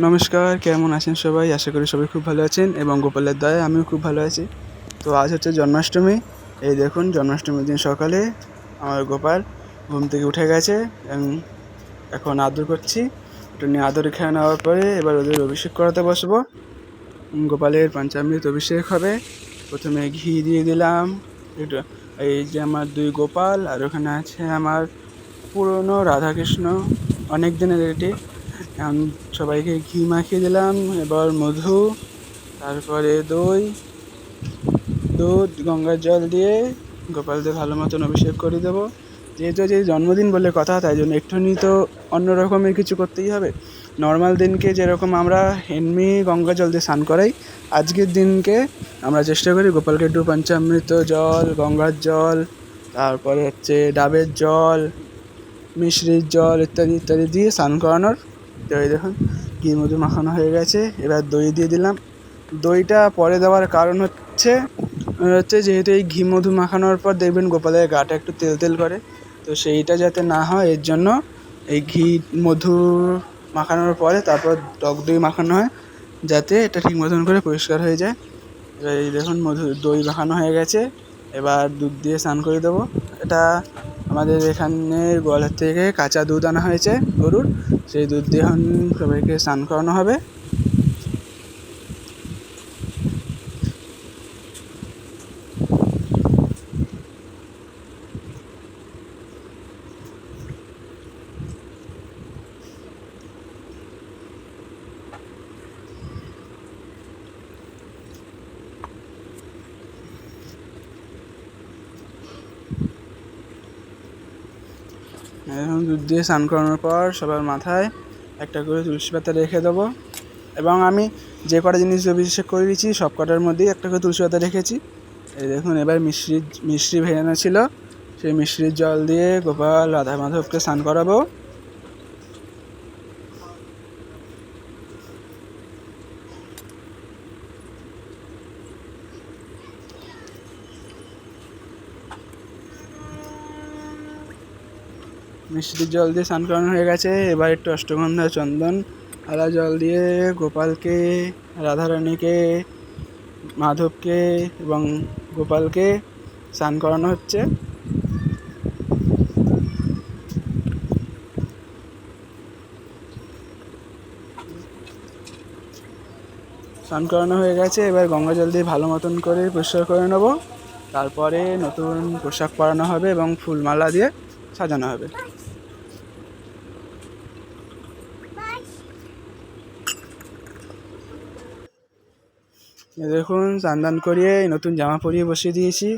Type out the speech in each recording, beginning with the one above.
নমস্কার, কেমন আছেন সবাই? আশা করি সবাই খুব ভালো আছেন এবং গোপালের দয়ায় আমিও খুব ভালো আছি। তো আজ হচ্ছে জন্মাষ্টমী। এই দেখুন, জন্মাষ্টমীর দিন সকালে আমার গোপাল ঘুম থেকে উঠে গেছে এবং এখন আদর করছি। একটু নিয়ে আদর খেয়ে নেওয়ার পরে এবার ওদের অভিষেক করাতে বসবো। গোপালের পঞ্চামৃত অভিষেক হবে। প্রথমে ঘি দিয়ে দিলাম একটু। এই যে আমার 2 গোপাল, আর ওখানে আছে আমার পুরনো রাধাকৃষ্ণ, অনেক দিনের এটি। এখন সবাইকে ঘি মাখিয়ে দিলাম। এবার মধু, তারপরে দই, দুধ, গঙ্গার জল দিয়ে গোপালদের ভালো মতন অভিষেক করে দেবো। যেহেতু যে জন্মদিন বলে কথা, তাই জন্য একটুখানি তো অন্য রকমের কিছু করতেই হবে। নর্মাল দিনকে যেরকম আমরা এমনি গঙ্গা জল দিয়ে স্নান করাই, আজকের দিনকে আমরা চেষ্টা করি গোপালকে একটু পঞ্চামৃত জল, গঙ্গার জল, তারপরে হচ্ছে ডাবের জল, মিশ্রির জল ইত্যাদি ইত্যাদি দিয়ে স্নান করানোর। তো এই দেখুন, ঘি মধু মাখানো হয়ে গেছে। এবার দই দিয়ে দিলাম। দইটা পরে দেওয়ার কারণ হচ্ছে যেহেতু এই ঘি মধু মাখানোর পর দেখবেন গোপালের গাটা একটু তেল তেল করে, তো সেইটা যাতে না হয় এর জন্য এই ঘি মধু মাখানোর পরে তারপর টক দই মাখানো হয়, যাতে এটা ঠিক মতন করে পরিষ্কার হয়ে যায়। এবার এই দেখুন, দই মাখানো হয়ে গেছে। এবার দুধ দিয়ে স্নান করে দেবো। এটা আমাদের এখানে গোয়ালঘর থেকে কাঁচা দুধ আনা হয়েছে গরুর, সেই দুধ দিয়ে এখন সবাইকে স্নান করানো হবে। এখন দুধ দিয়ে স্নান করানোর পর সবার মাথায় একটা করে তুলসী পাতা রেখে দেবো। এবং আমি যে কটা জিনিস অভিষেক করে দিয়েছি সব কটার মধ্যেই একটা করে তুলসী পাতা রেখেছি। এই দেখুন, এবার মিশ্রি ভেজানো ছিল, সেই মিশ্রির জল দিয়ে গোপাল রাধা মাধবকে স্নান করাবো। মিষ্টির জল দিয়ে স্নান করানো হয়ে গেছে। এবার একটু অষ্টগন্ধা চন্দন আলা জল দিয়ে গোপালকে, রাধারানীকে, মাধবকে এবং গোপালকে স্নান করানো হচ্ছে। স্নান করানো হয়ে গেছে। এবার গঙ্গা জল দিয়ে ভালো মতন করে পরিষ্কার করে নেব। তারপরে নতুন পোশাক পরানো হবে এবং ফুলমালা দিয়ে সাজানো হবে। দেখুন, স্নান করিয়ে নতুন জামা পরিয়ে বসিয়ে দিয়েছি।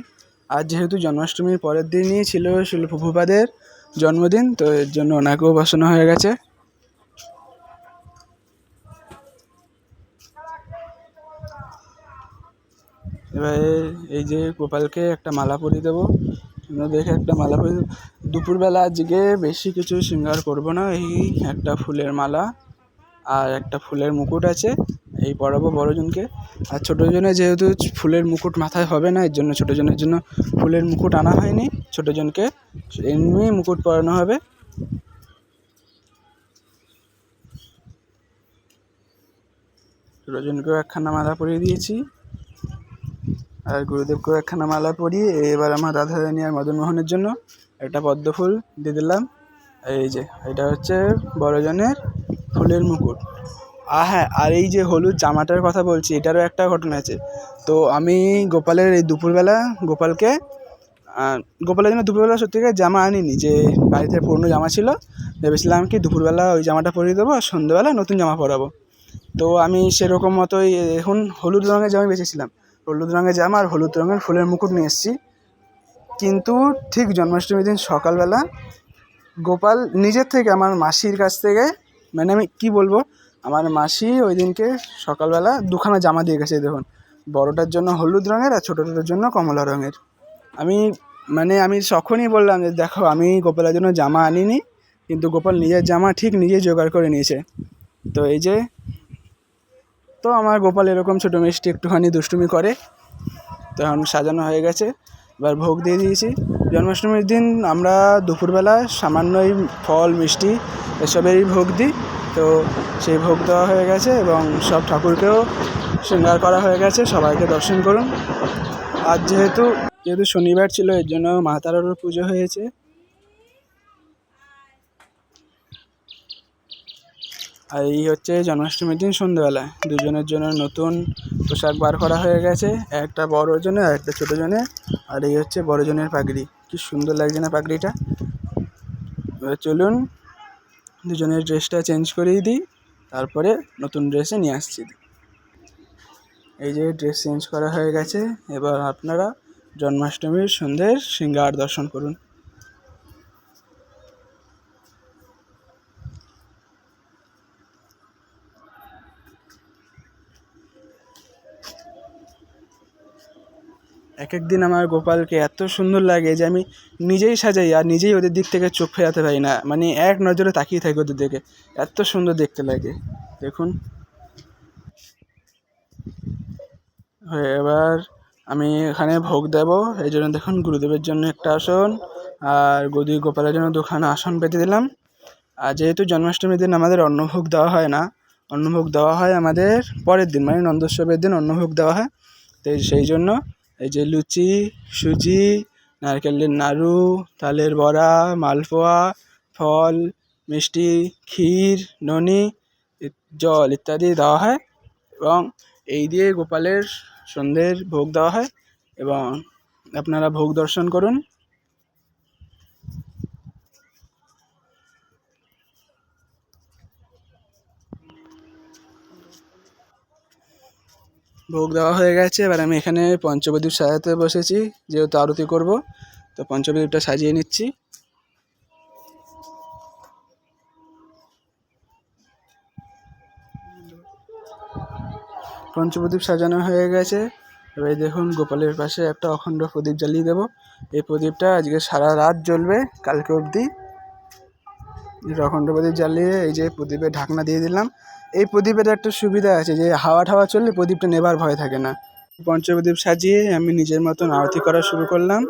আজ যেহেতু জন্মাষ্টমীর পরের দিনই ছিল শিল প্রভুপাদের জন্মদিন, তো এর জন্য ওনাকেও বসানো হয়ে গেছে। এবারে এই যে গোপালকে একটা মালা পরিয়ে দেবো। দেখে একটা মালা পরিয়ে, দুপুরবেলা আজকে বেশি কিছু শৃঙ্গার করবো না, এই একটা ফুলের মালা আর একটা ফুলের মুকুট আছে, এই পরাবো বড়জনকে। আর ছোটোজনের যেহেতু ফুলের মুকুট মাথায় হবে না, এর জন্য ছোটোজনের জন্য ফুলের মুকুট আনা হয়নি। ছোটোজনকে এমনি মুকুট পরানো হবে। ছোটোজনকেও একখানা মালা পরিয়ে দিয়েছি, আর গুরুদেবকেও একখানা মালা পরিয়ে এবার আমার রাধারানী আর মদনমোহনের জন্য একটা পদ্ম ফুল দিয়ে দিলাম। এই যে এটা হচ্ছে বড়জনের ফুলের মুকুট। হ্যাঁ, আর এই যে হলুদ জামাটার কথা বলছি, এটারও একটা ঘটনা আছে। তো আমি গোপালের এই দুপুরবেলা গোপালের জন্য দুপুরবেলা সত্যিকার জামা আনিনি, যে বাড়িতে পুরনো জামা ছিল, ভেবেছিলাম কি দুপুরবেলা ওই জামাটা পরিয়ে দেবো আর সন্ধ্যেবেলা নতুন জামা পরাবো। তো আমি সেরকম মতোই এখন হলুদ রঙের জামা বেঁচেছিলাম, হলুদ রঙের জামা আর হলুদ রঙের ফুলের মুকুট নিয়ে এসেছি। কিন্তু ঠিক জন্মাষ্টমীর দিন সকালবেলা গোপাল নিজের থেকে আমার মাসির কাছ থেকে, মানে আমি কি বলবো, আমার মাসি ওই দিনকে সকালবেলা দুখানা জামা দিয়ে গেছে। দেখুন, বড়টার জন্য হলুদ রঙের আর ছোটোটার জন্য কমলা রঙের। আমি তখনই বললাম যে দেখো, আমি গোপালের জন্য জামা আনিনি, কিন্তু গোপাল নিজের জামা ঠিক নিজে জোগাড় করে নিয়েছে। তো এই যে, তো আমার গোপাল এরকম ছোটো মিষ্টি একটুখানি দুষ্টুমি করে। তো এখন সাজানো হয়ে গেছে, এবার ভোগ দিয়ে দিয়েছি। জন্মাষ্টমীর দিন আমরা দুপুরবেলা সামান্যই ফল মিষ্টি এসবেরই ভোগ দিই। তো সেই ভোগ দেওয়া হয়ে গেছে এবং সব ঠাকুরকেও শৃঙ্গার করা হয়ে গেছে। সবাইকে দর্শন করুন। আর যেহেতু শনিবার ছিল, এর জন্য মা তারারও পুজো হয়েছে। আর এই হচ্ছে জন্মাষ্টমীর দিন সন্ধ্যেবেলা দুজনের জন্য নতুন পোশাক বার করা হয়ে গেছে, একটা বড় জনের আর একটা ছোটো জনের। আর এই হচ্ছে বড় জনের পাগড়ি, কি সুন্দর লাগছে না পাগড়িটা। এবার চলুন দুজনের ড্রেসটা চেঞ্জ করিয়ে দিই, তারপরে নতুন ড্রেসে নিয়ে আসছি। এই যে ড্রেস চেঞ্জ করা হয়ে গেছে, এবার আপনারা জন্মাষ্টমীর সন্ধ্যের শৃঙ্গার দর্শন করুন। এক এক দিন আমার গোপালকে এত সুন্দর লাগে যে আমি নিজেই সাজাই আর নিজেই ওদের দিক থেকে চোখ ফেরাতে পারি না, মানে এক নজরে তাকিয়ে থাকি ওদের দিকে, এত সুন্দর দেখতে লাগে। দেখুন এবার আমি এখানে ভোগ দেব, এই জন্য দেখুন গুরুদেবের জন্য একটা আসন আর গদি গোপালের জন্য দুখানা আসন পেতে দিলাম। আর যেহেতু জন্মাষ্টমীর দিন আমাদের অন্নভোগ দেওয়া হয় না, অন্নভোগ দেওয়া হয় আমাদের পরের দিন, মানে নন্দোৎসবের দিন অন্নভোগ দেওয়া হয়। তো সেই জন্য এই যে লুচি, সুজি, নারকেলের নাড়ু, তালের বড়া, মালপোয়া, ফল, মিষ্টি, ক্ষীর, ননি, জল ইত্যাদি দেওয়া হয় এবং এই দিয়ে গোপালের সন্ধ্যের ভোগ দেওয়া হয় এবং আপনারা ভোগ দর্শন করুন। ভোগ দেওয়া হয়ে গেছে, এবার আমি এখানে পঞ্চপ্রদীপ সাজাতে বসেছি, যেহেতু আরতি করব তো পঞ্চপ্রদীপটা সাজিয়ে নিচ্ছি। পঞ্চপ্রদীপ সাজানো হয়ে গেছে, এবার দেখুন গোপালের পাশে একটা অখণ্ড প্রদীপ জ্বালিয়ে দেবো। এই প্রদীপটা আজকে সারা রাত জ্বলবে, কালকে অবধি। অখণ্ড প্রদীপ জ্বালিয়ে এই যে প্রদীপের ঢাকনা দিয়ে দিলাম। এই প্রদীপের একটা সুবিধা আছে যে হাওয়া ঠাওয়া চললে প্রদীপটা নেবার ভয় থাকে না। পঞ্চপ্রদীপ সাজিয়ে আমি নিজের মতন আরতি করা শুরু করলাম।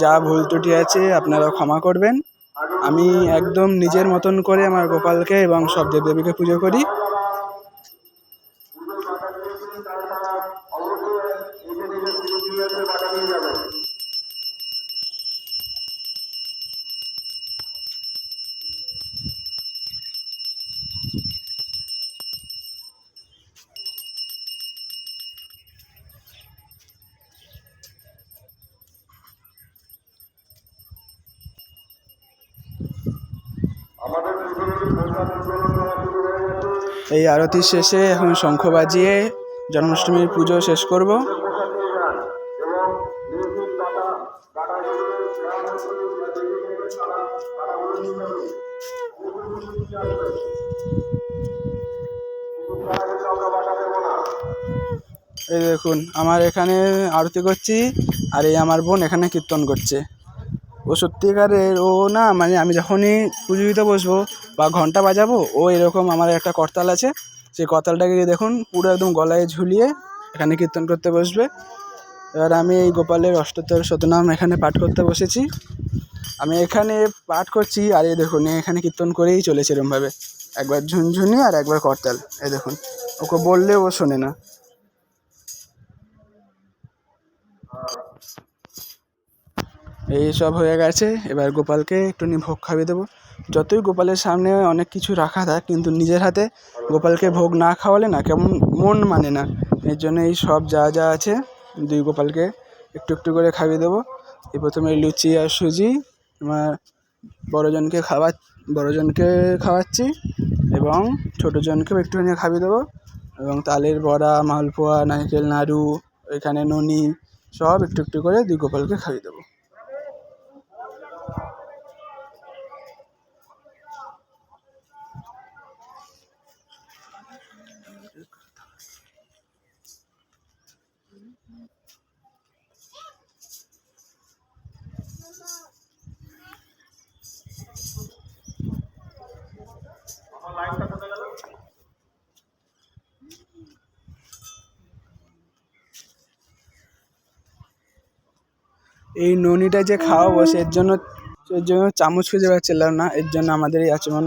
যা ভুল ত্রুটি আছে আপনারা ক্ষমা করবেন। আমি একদম নিজের মতন করে আমার গোপালকে এবং সব দেবদেবীকে পুজো করি। এই আরতি শেষে এখন শঙ্খ বাজিয়ে জন্মাষ্টমীর পুজো শেষ করব। এই দেখুন আমার এখানে আরতি করছি আর এই আমার বোন এখানে কীর্তন করছে। ও সত্যিকারের ও না, মানে আমি যখনই পুজো দিতে বসবো বা ঘন্টা বাজাবো, ও এরকম আমার একটা করতাল আছে, সেই করতালটাকে দেখুন পুরো একদম গলায় ঝুলিয়ে এখানে কীর্তন করতে বসবে। এবার আমি এই গোপালের অষ্টোত্তর শতনাম এখানে পাঠ করতে বসেছি। আমি এখানে পাঠ করছি আর এই দেখুন এখানে কীর্তন করেই চলেছে এরমভাবে, একবার ঝুনঝুনি আর একবার করতাল। এই দেখুন ওকে বললে ও শোনে না। এই সব হয়ে গেছে, এবার গোপালকে একটুখানি ভোগ খাইয়ে দেবো। যতই গোপালের সামনে অনেক কিছু রাখা থাক, কিন্তু নিজের হাতে গোপালকে ভোগ না খাওয়ালে না কেমন মন মানে না। এর জন্য এই সব যা যা আছে দুই গোপালকে একটু একটু করে খাইয়ে দেবো। এই প্রথমে লুচি আর সুজি আমার বড়জনকে খাওয়াচ্ছি এবং ছোটোজনকেও একটুখানি খাইয়ে দেবো এবং তালের বড়া, মালপোয়া, নারকেল নাড়ু, এখানে ননি সব একটু একটু করে দুই গোপালকে খাইয়ে দেবো। এই ননিটা যে খাওয়াবো এর জন্য চামচ খুঁজে পাচ্ছিলাম না, এর জন্য আমাদের এই আচমন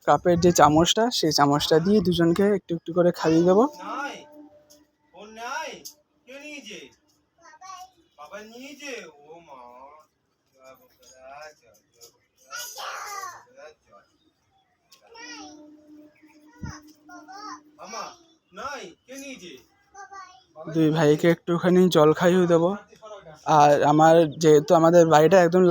কাপের যে চামচটা সেই চামচটা দিয়ে দুজনকে একটু একটু করে খাইয়ে দেবো। নাই ফোন নাই কে নিয়েছে বাবা নিয়েছে ও মা মামা নাই কে নিয়েছে দুই ভাইকে একটুখানি জল খাইয়ে দেবো। আর আমার যেহেতু আমাদের বাড়িটা একদম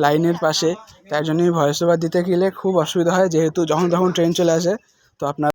লাইনের পাশে, তাই জন্যই ভয়েস ওভার দিতে গেলে খুব অসুবিধা হয়, যেহেতু যখন তখন ট্রেন চলে আসে। তো আপনার